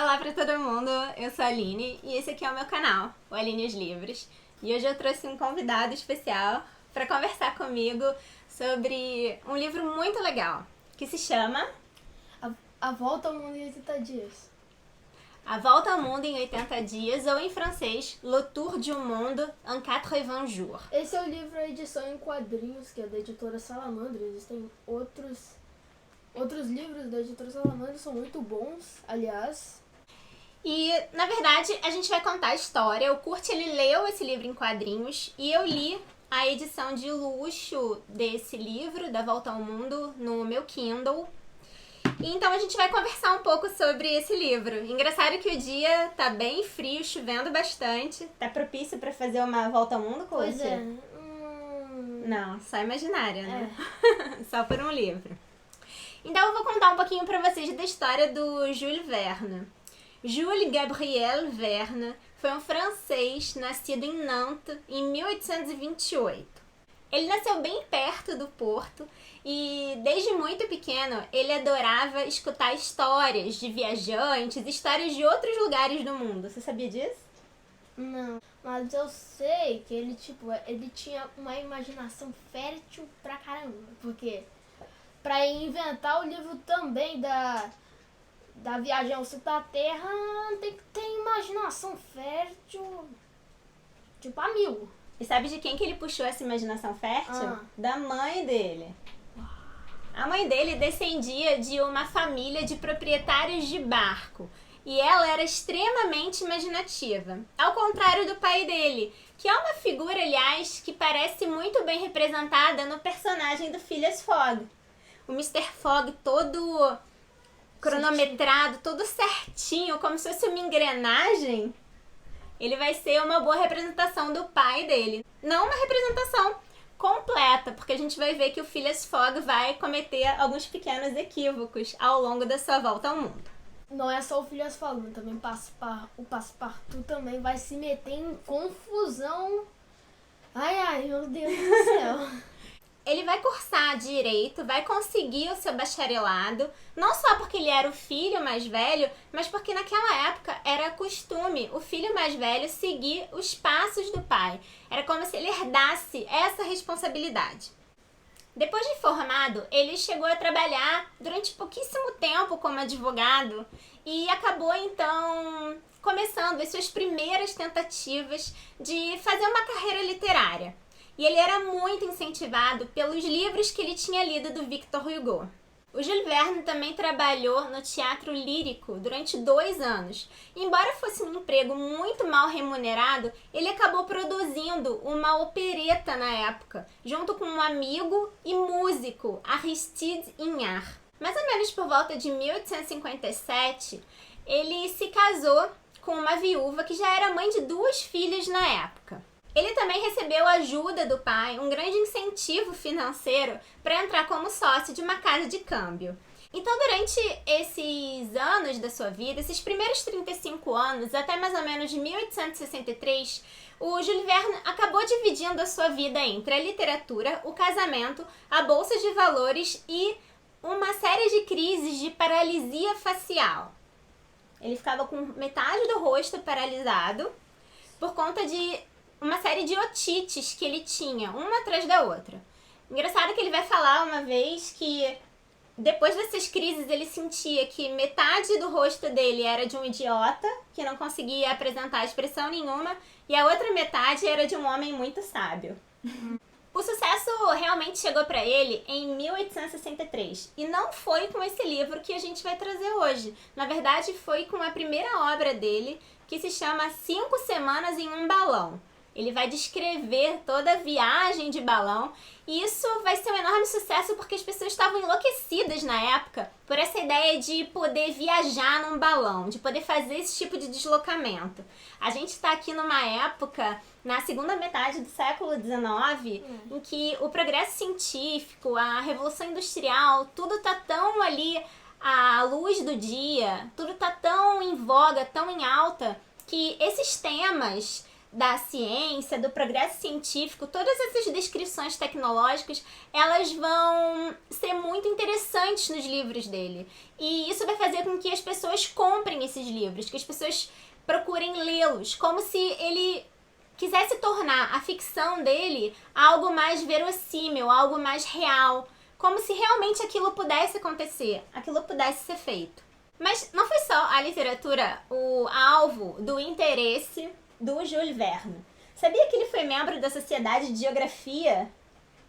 Olá pra todo mundo, eu sou a Aline e esse aqui é o meu canal, o Aline os Livros. E hoje eu trouxe um convidado especial para conversar comigo sobre um livro muito legal, que se chama A Volta ao Mundo em 80 Dias. A Volta ao Mundo em 80 Dias, ou em francês, Le Tour du Monde en 80 Jours. Esse é o livro, a edição em quadrinhos, que é da editora Salamandra. Existem outros livros da editora Salamandra, são muito bons, aliás. E, na verdade, a gente vai contar a história. O Kurt, ele leu esse livro em quadrinhos e eu li a edição de luxo desse livro, Da Volta ao Mundo, no meu Kindle. E então a gente vai conversar um pouco sobre esse livro. Engraçado que o dia tá bem frio, chovendo bastante. Tá propício pra fazer uma volta ao mundo, Kurt? Pois é. Não, só imaginária, né? Só por um livro. Então eu vou contar um pouquinho pra vocês da história do Jules Verne. Jules Gabriel Verne foi um francês nascido em Nantes em 1828. Ele nasceu bem perto do Porto e desde muito pequeno ele adorava escutar histórias de viajantes, histórias de outros lugares do mundo. Você sabia disso? Não, mas eu sei que ele tinha uma imaginação fértil pra caramba, porque pra inventar o livro também da viagem ao centro da Terra, tem que ter imaginação fértil, tipo a mil. E sabe de quem que ele puxou essa imaginação fértil? Da mãe dele. A mãe dele descendia de uma família de proprietários de barco. E ela era extremamente imaginativa. Ao contrário do pai dele, que é uma figura, aliás, que parece muito bem representada no personagem do Phileas Fogg. O Mr. Fogg todo cronometrado, todo certinho, como se fosse uma engrenagem. Ele vai ser uma boa representação do pai dele. Não uma representação completa, porque a gente vai ver que o Phileas Fogg vai cometer alguns pequenos equívocos ao longo da sua volta ao mundo. Não é só o Phileas Fogg, também o Passepartout também vai se meter em confusão. Ai, meu Deus do céu. Ele vai cursar direito, vai conseguir o seu bacharelado, não só porque ele era o filho mais velho, mas porque naquela época era costume o filho mais velho seguir os passos do pai. Era como se ele herdasse essa responsabilidade. Depois de formado, ele chegou a trabalhar durante pouquíssimo tempo como advogado e acabou então começando as suas primeiras tentativas de fazer uma carreira literária. E ele era muito incentivado pelos livros que ele tinha lido do Victor Hugo. O Jules Verne também trabalhou no teatro lírico durante 2 anos. Embora fosse um emprego muito mal remunerado, ele acabou produzindo uma opereta na época, junto com um amigo e músico, Aristide Hignard. Mais ou menos por volta de 1857, ele se casou com uma viúva que já era mãe de 2 filhas na época. Ele também recebeu a ajuda do pai, um grande incentivo financeiro para entrar como sócio de uma casa de câmbio. Então, durante esses anos da sua vida, esses primeiros 35 anos, até mais ou menos 1863, o Jules Verne acabou dividindo a sua vida entre a literatura, o casamento, a bolsa de valores e uma série de crises de paralisia facial. Ele ficava com metade do rosto paralisado por conta de uma série de otites que ele tinha, uma atrás da outra. Engraçado que ele vai falar uma vez que depois dessas crises ele sentia que metade do rosto dele era de um idiota, que não conseguia apresentar expressão nenhuma, e a outra metade era de um homem muito sábio. O sucesso realmente chegou para ele em 1863, e não foi com esse livro que a gente vai trazer hoje. Na verdade, foi com a primeira obra dele, que se chama 5 Semanas em um Balão. Ele vai descrever toda a viagem de balão e isso vai ser um enorme sucesso porque as pessoas estavam enlouquecidas na época por essa ideia de poder viajar num balão, de poder fazer esse tipo de deslocamento. A gente está aqui numa época, na segunda metade do século XIX, em que o progresso científico, a revolução industrial, tudo está tão ali à luz do dia, tudo está tão em voga, tão em alta, que esses temas da ciência, do progresso científico, todas essas descrições tecnológicas, elas vão ser muito interessantes nos livros dele. E isso vai fazer com que as pessoas comprem esses livros, que as pessoas procurem lê-los, como se ele quisesse tornar a ficção dele algo mais verossímil, algo mais real, como se realmente aquilo pudesse acontecer, aquilo pudesse ser feito. Mas não foi só a literatura o alvo do interesse do Jules Verne. Sabia que ele foi membro da Sociedade de Geografia?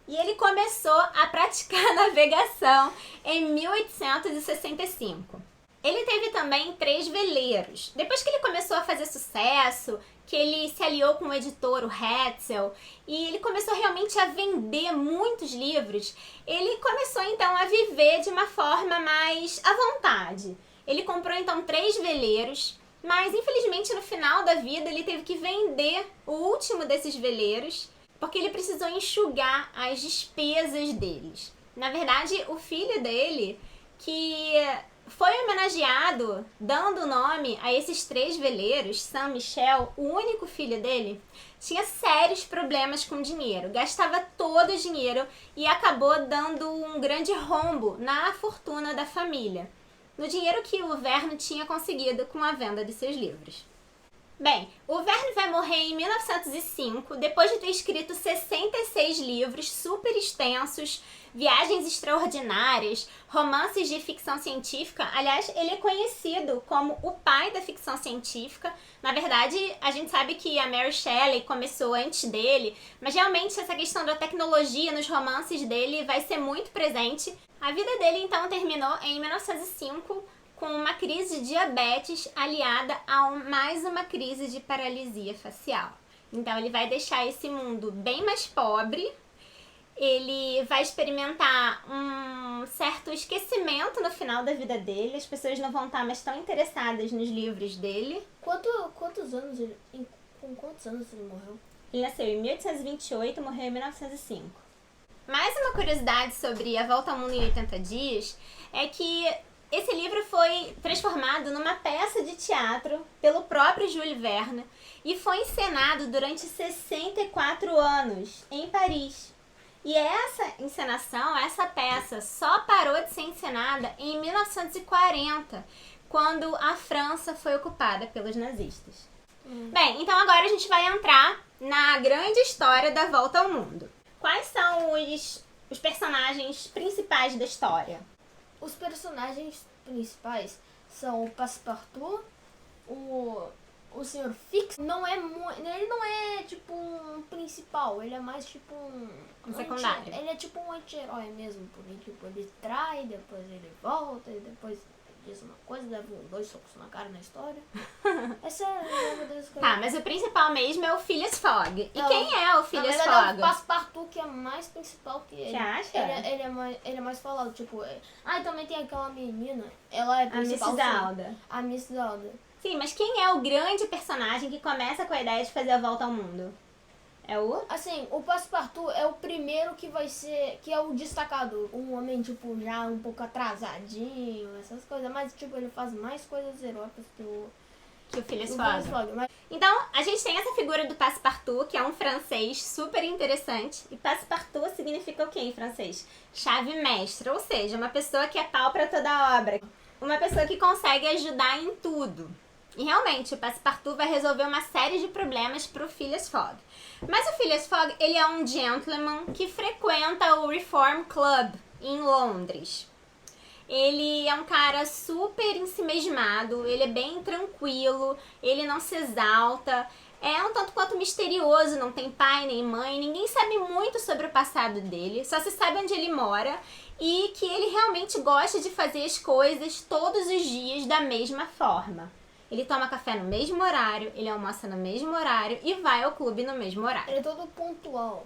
E ele começou a praticar navegação em 1865. Ele teve também 3 veleiros. Depois que ele começou a fazer sucesso, que ele se aliou com o editor, o Hetzel, e ele começou realmente a vender muitos livros, ele começou então a viver de uma forma mais à vontade. Ele comprou então 3 veleiros, mas infelizmente no final da vida ele teve que vender o último desses veleiros, porque ele precisou enxugar as despesas deles. Na verdade, o filho dele, que foi homenageado dando nome a esses 3 veleiros, Saint-Michel, o único filho dele, tinha sérios problemas com dinheiro, gastava todo o dinheiro e acabou dando um grande rombo na fortuna da família, no dinheiro que o Verne tinha conseguido com a venda de seus livros. Bem, o Verne vai morrer em 1905, depois de ter escrito 66 livros super extensos, viagens extraordinárias, romances de ficção científica. Aliás, ele é conhecido como o pai da ficção científica. Na verdade, a gente sabe que a Mary Shelley começou antes dele, mas realmente essa questão da tecnologia nos romances dele vai ser muito presente. A vida dele, então, terminou em 1905, com uma crise de diabetes aliada a mais uma crise de paralisia facial. Então ele vai deixar esse mundo bem mais pobre, ele vai experimentar um certo esquecimento no final da vida dele, as pessoas não vão estar mais tão interessadas nos livros dele. Quantos anos ele... Com quantos anos ele morreu? Ele nasceu em 1828 e morreu em 1905. Mais uma curiosidade sobre A Volta ao Mundo em 80 Dias é que esse livro foi transformado numa peça de teatro pelo próprio Jules Verne e foi encenado durante 64 anos em Paris. E essa encenação, essa peça, só parou de ser encenada em 1940, quando a França foi ocupada pelos nazistas. Bem, então agora a gente vai entrar na grande história da Volta ao Mundo. Quais são os personagens principais da história? Os personagens principais são o Passepartout, o Sr. Fix. Ele não é tipo um principal, ele é mais tipo um secundário. Ele é tipo um anti-herói mesmo, porque tipo, ele trai, depois ele volta, e depois diz uma coisa, leva 2 socos na cara na história. Essa é uma das coisas. Tá, mas o principal mesmo é o Phileas Fogg. E quem é o Phileas Fogg? É o Passepartout que é mais principal que ele. Você acha? Ele é mais falado, tipo... e também tem aquela menina, ela é principal. A Mrs. Alda. A Mrs. Alda. Sim, mas quem é o grande personagem que começa com a ideia de fazer a volta ao mundo? É o? Assim, o Passepartout é o primeiro que vai ser... Que é o destacado. Um homem, tipo, já um pouco atrasadinho, essas coisas. Mas, tipo, ele faz mais coisas heróicas que o Phileas Fogg. Mas... Então, a gente tem essa figura do Passepartout, que é um francês super interessante. E Passepartout significa o quê em francês? Chave mestra, ou seja, uma pessoa que é pau pra toda obra. Uma pessoa que consegue ajudar em tudo. E realmente, o Passepartout vai resolver uma série de problemas pro Phileas Fogg. Mas o Phileas Fogg, ele é um gentleman que frequenta o Reform Club em Londres. Ele é um cara super ensimesmado, ele é bem tranquilo, ele não se exalta, é um tanto quanto misterioso, não tem pai nem mãe, ninguém sabe muito sobre o passado dele, só se sabe onde ele mora e que ele realmente gosta de fazer as coisas todos os dias da mesma forma. Ele toma café no mesmo horário, ele almoça no mesmo horário e vai ao clube no mesmo horário. Ele é todo pontual.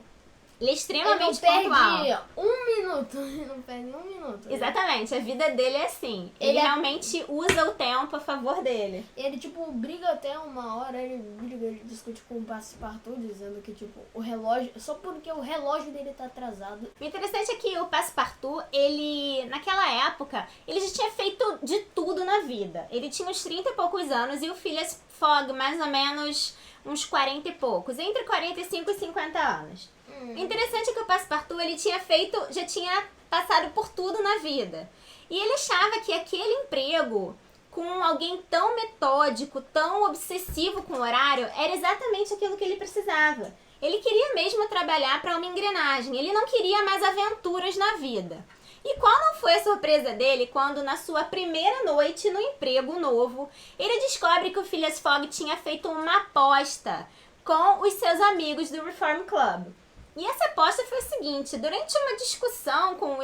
Ele é extremamente Ele não pontual. perde um minuto. Ele não perde um minuto. Exatamente, a vida dele é assim. Ele realmente usa o tempo a favor dele. Ele, tipo, briga até uma hora, ele discute com o Passepartout, dizendo que, tipo, o relógio... Só porque o relógio dele tá atrasado. O interessante é que o Passepartout, ele, naquela época, ele já tinha feito de tudo na vida. Ele tinha uns 30 e poucos anos e o Phileas Fogg, mais ou menos, uns 40 e poucos. Entre 45 e 50 anos. O interessante é que o Passepartout, ele já tinha passado por tudo na vida. E ele achava que aquele emprego com alguém tão metódico, tão obsessivo com o horário, era exatamente aquilo que ele precisava. Ele queria mesmo trabalhar para uma engrenagem, ele não queria mais aventuras na vida. E qual não foi a surpresa dele quando, na sua primeira noite no emprego novo, ele descobre que o Phileas Fogg tinha feito uma aposta com os seus amigos do Reform Club. E essa aposta foi o seguinte: durante uma discussão com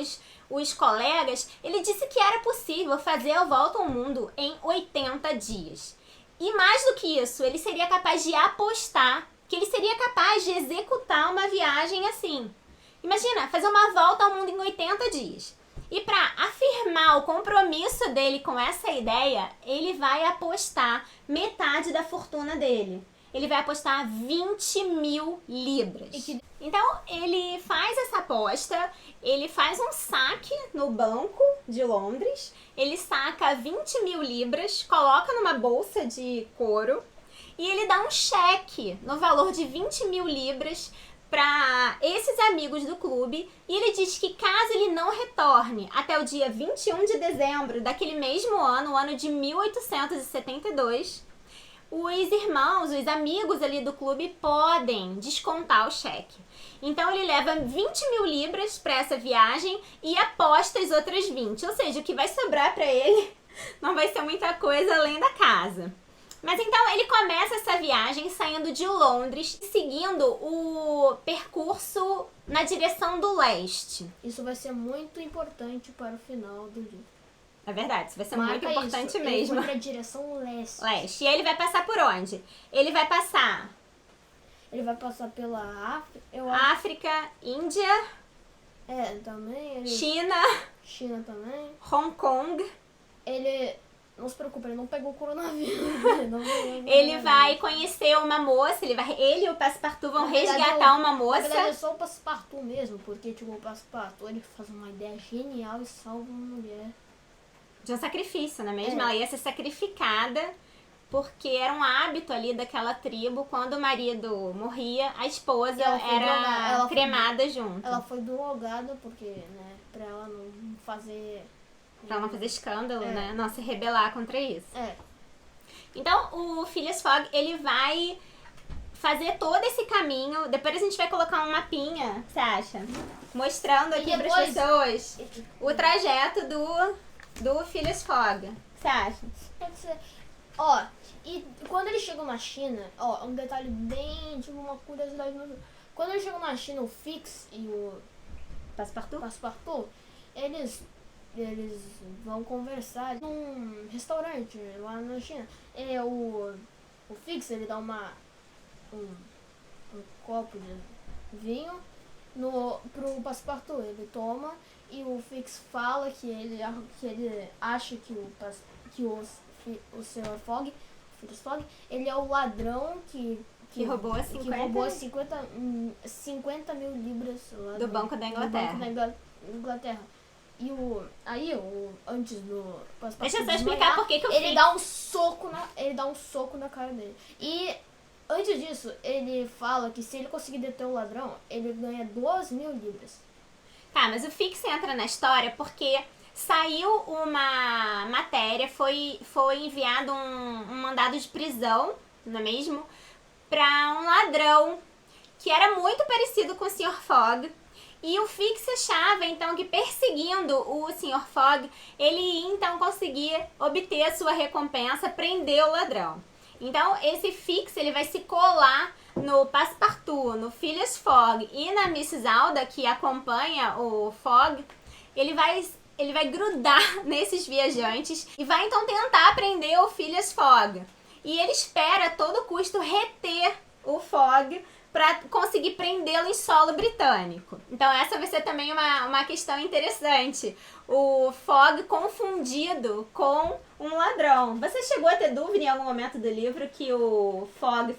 os colegas, ele disse que era possível fazer a volta ao mundo em 80 dias. E mais do que isso, ele seria capaz de apostar que ele seria capaz de executar uma viagem assim. Imagina, fazer uma volta ao mundo em 80 dias. E para afirmar o compromisso dele com essa ideia, ele vai apostar metade da fortuna dele. Ele vai apostar 20 mil libras. Então, ele faz essa aposta, ele faz um saque no banco de Londres, ele saca 20 mil libras, coloca numa bolsa de couro e ele dá um cheque no valor de 20 mil libras para esses amigos do clube, e ele diz que caso ele não retorne até o dia 21 de dezembro daquele mesmo ano, o ano de 1872, os irmãos, os amigos ali do clube podem descontar o cheque. Então ele leva 20 mil libras para essa viagem e aposta as outras 20. Ou seja, o que vai sobrar para ele não vai ser muita coisa além da casa. Mas então ele começa essa viagem saindo de Londres, seguindo o percurso na direção do leste. Isso vai ser muito importante para o final do livro. É verdade, isso vai ser Marca muito importante isso. mesmo. Ele foi pra direção leste. Leste. E ele vai passar por onde? Ele vai passar pela África, Índia, também. China também. Hong Kong. Ele... Não se preocupe, ele não pegou o coronavírus. Ele vai conhecer uma moça, ele e o Passepartout vão resgatar uma moça. Na verdade, é só o Passepartout mesmo, porque tipo, o Passepartout ele faz uma ideia genial e salva uma mulher. De um sacrifício, não é mesmo? Ela ia ser sacrificada porque era um hábito ali daquela tribo. Quando o marido morria, a esposa era cremada junto. Ela foi drogada porque, né, pra ela não fazer... Pra ela não fazer escândalo, né? Não se rebelar contra isso. É. Então, o Phileas Fogg, ele vai fazer todo esse caminho. Depois a gente vai colocar um mapinha, o que você acha? Mostrando aqui para as pessoas o trajeto do Phileas Fogg. O que você acha? Pode ser. E quando eles chegam na China, um detalhe bem, tipo, uma curiosidade. Quando eles chegam na China, o Fix e o Passepartout, eles vão conversar num restaurante lá na China. O Fix, ele dá um copo de vinho pro Passepartout. Ele toma e o Fix fala que ele acha que o Sr. Fogg, o Phileas Fogg, ele é o ladrão que roubou 50 mil libras lá do Banco da Inglaterra. Inglaterra. E antes do Passepartout, deixa eu só explicar por que eu ele dá um soco na cara dele. E antes disso, ele fala que se ele conseguir deter o ladrão, ele ganha 2 mil libras. Tá, mas o Fix entra na história porque saiu uma matéria, foi enviado um mandado de prisão, não é mesmo? Pra um ladrão que era muito parecido com o Sr. Fogg. E o Fix achava, então, que perseguindo o Sr. Fogg, ele ia, então, conseguir obter a sua recompensa, prender o ladrão. Então, esse Fix, ele vai se colar no Passepartout, no Phileas Fogg e na Mrs. Alda, que acompanha o Fogg. Ele vai grudar nesses viajantes e vai, então, tentar prender o Phileas Fogg. E ele espera a todo custo reter o Fogg para conseguir prendê-lo em solo britânico. Então essa vai ser também uma questão interessante. O Fogg confundido com um ladrão. Você chegou a ter dúvida em algum momento do livro que o Fogg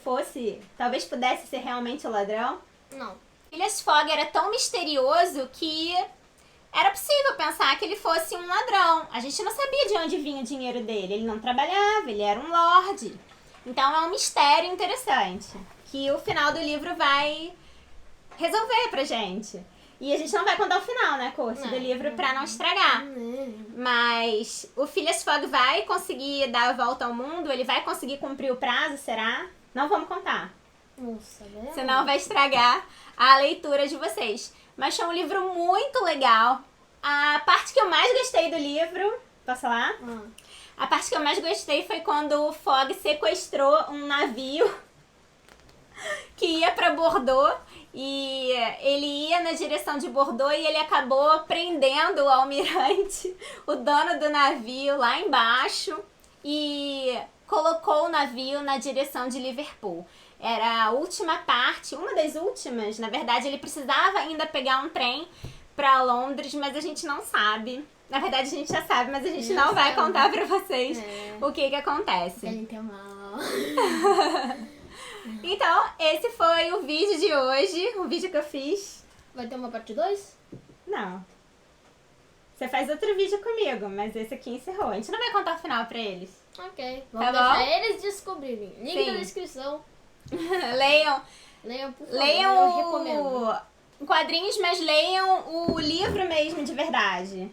talvez pudesse ser realmente o ladrão? Não. Phileas Fogg era tão misterioso que era possível pensar que ele fosse um ladrão. A gente não sabia de onde vinha o dinheiro dele. Ele não trabalhava, ele era um lorde. Então é um mistério interessante que o final do livro vai resolver pra gente. E a gente não vai contar o final, né, Curso, do livro pra não estragar. Mas o Phileas Fogg vai conseguir dar a volta ao mundo? Ele vai conseguir cumprir o prazo, será? Não vamos contar. Nossa, né? Senão vai estragar a leitura de vocês. Mas foi um livro muito legal. A parte que eu mais gostei do livro... Posso falar? A parte que eu mais gostei foi quando o Fogg sequestrou um navio que ia para Bordeaux e ele ia na direção de Bordeaux e ele acabou prendendo o almirante, o dono do navio, lá embaixo e colocou o navio na direção de Liverpool. Era a última parte, uma das últimas, na verdade ele precisava ainda pegar um trem para Londres, mas a gente não sabe. Na verdade a gente já sabe, mas a gente não vai contar pra vocês o que acontece. Ele tem mal. Então, esse foi o vídeo de hoje, o vídeo que eu fiz. Vai ter uma parte 2? Não. Você faz outro vídeo comigo, mas esse aqui encerrou. A gente não vai contar o final pra eles. Ok. Vamos Tá deixar eles descobrirem. Link na descrição. Leiam. Leiam, por favor. Leiam eu recomendo. Quadrinhos, mas leiam o livro mesmo de verdade.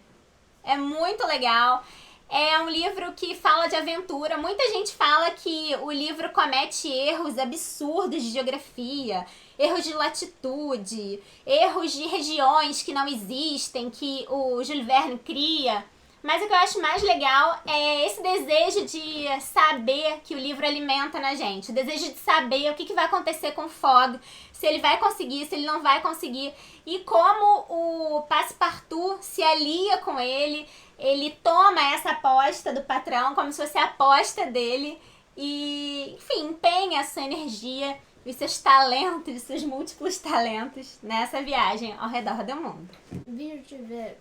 É muito legal. É um livro que fala de aventura. Muita gente fala que o livro comete erros absurdos de geografia, erros de latitude, erros de regiões que não existem, que o Jules Verne cria. Mas o que eu acho mais legal é esse desejo de saber que o livro alimenta na gente. O desejo de saber o que vai acontecer com o Fogg, se ele vai conseguir, se ele não vai conseguir. E como o Passepartout se alia com ele, ele toma essa aposta do patrão como se fosse a aposta dele. E, enfim, empenha a sua energia, os seus talentos, os seus múltiplos talentos nessa viagem ao redor do mundo. Se o vídeo tiver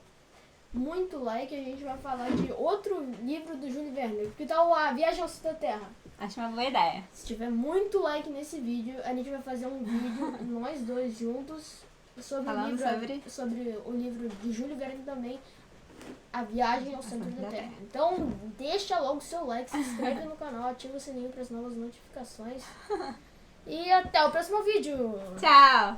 muito like, a gente vai falar de outro livro do Júlio Verne. Que tal A Viagem ao Centro da Terra? Acho uma boa ideia. Se tiver muito like nesse vídeo, a gente vai fazer um vídeo, nós dois juntos, sobre o livro de Júlio Verne também, A Viagem ao Centro da Terra. Então, deixa logo o seu like, se inscreve no canal, ativa o sininho para as novas notificações. E até o próximo vídeo! Tchau!